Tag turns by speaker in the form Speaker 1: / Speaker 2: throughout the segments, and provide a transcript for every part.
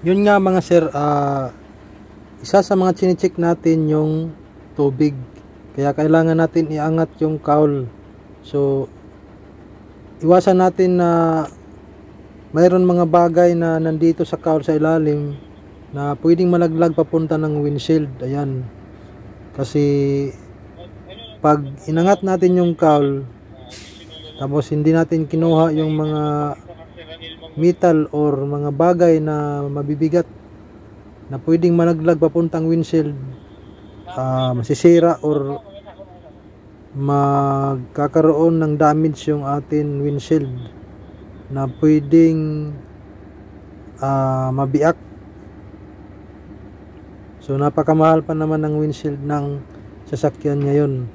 Speaker 1: Yun nga mga sir, isa sa mga chinecheck natin yung tubig. Kaya kailangan natin iangat yung cowl. So, iwasan natin na mayroon mga bagay na nandito sa cowl sa ilalim na pwedeng malaglag papunta ng windshield. Ayan. Kasi pag inangat natin yung cowl, tapos hindi natin kinuha yung mga metal or mga bagay na mabibigat na pwedeng malaglag papuntang windshield, masisira or magkakaroon ng damage yung atin windshield na pwedeng mabiak. So napakamahal pa naman ng windshield ng sasakyan ngayon.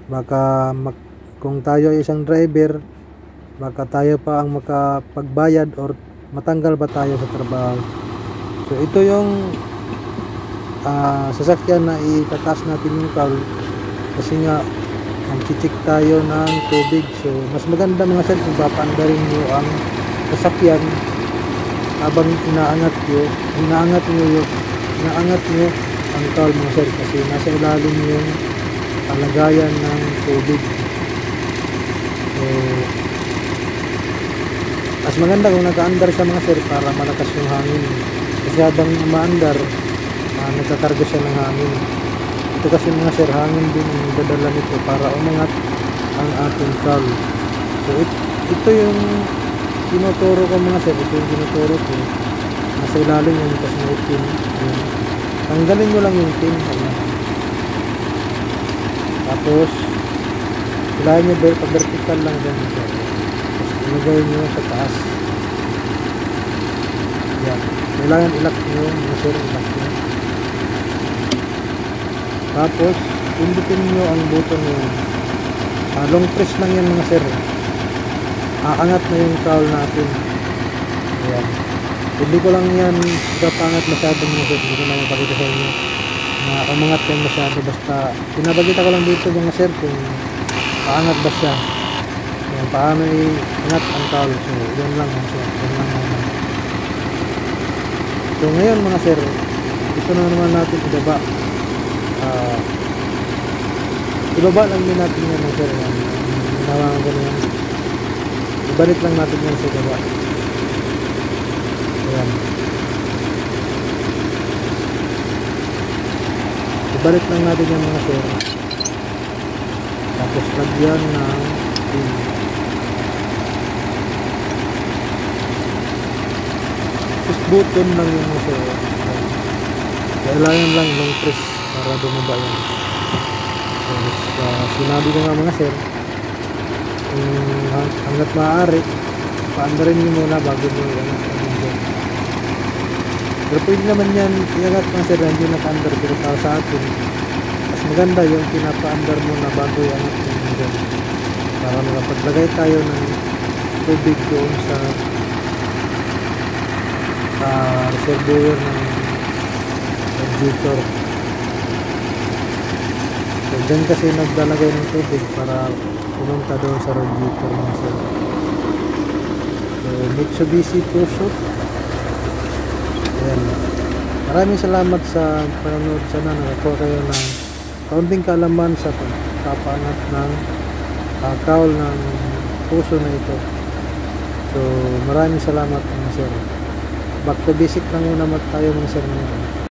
Speaker 1: Baka kung tayo ay isang driver, baka tayo pa ang makapagbayad or matanggal ba tayo sa trabaho. So ito yung sasakyan na itataas natin yung cowl kasi nga mag-check tayo ng tubig. So mas maganda mga sir kung papaandarin nyo ang sasakyan habang inaangat nyo ang cowl mga sir, kasi nasa ilalim yung kalagayan ng tubig. So mas maganda kung naka-andar siya mga sir para malakas yung hangin, kasi habang umaandar nagkakarga siya ng hangin. Ito kasi mga sir, hangin din ang dadala nito para umangat ang ating cowl. So ito yung tinuturo ko mga sir, ito yung tinuturo ko. Nasa ilalim yung kasi ng pin. Tanggalin nyo lang yung pin. Tapos kailangan nyo pa-vertical lang dyan mga sir. Ilagay nyo sa taas. Yan. Kailangan ilak nyo mga sir, ilak nyo. Tapos pindutin nyo ang button nyo. Long press lang yan mga sir. Aangat na yung cowl natin. Ayan. Hindi ko lang yan kapangat masyado mga sir. Hindi ko lang mapakita sa inyo na umangat yan masyado. Basta pinapakita ko lang dito mga sir kung paangat ba siya. Yan, paano i-angat ang cowl. So yan lang mga sir. Yan lang naman. So ngayon mga sir, gusto na naman natin ibaba. Ibaba lang din natin yan mga sir. Ganyan. Ibalik lang natin yan sa baba. Ayan. Ibalik lang natin yan mga sir. Tapos lagyan ng pin. Push button lang yung mga sir. Kailangan lang long press para bumaba yan. Tapos sinabi ko nga mga sir, hanggat maaari paandarin nyo muna bago nyo iangat ang dyan. Pero pwede naman yan iangat mga sir, hindi naka-andar, pero para sa atin mas maganda yung pinapaandar muna bago iangat ang dyan, para makapaglagay tayo ng tubig doon sa reservoir ng radiator. So dyan kasi naglalagay ng tubig para pumunta doon sa radiator mga sir. So Mitsubishi Tucson. Ayan. Maraming salamat sa panonood. Sana nakakuha kayo ng kaunting kaalaman sa pagpapaangat ng cowl ng puso na ito. So maraming salamat mga sir. Back to basic lang muna tayo mga sir.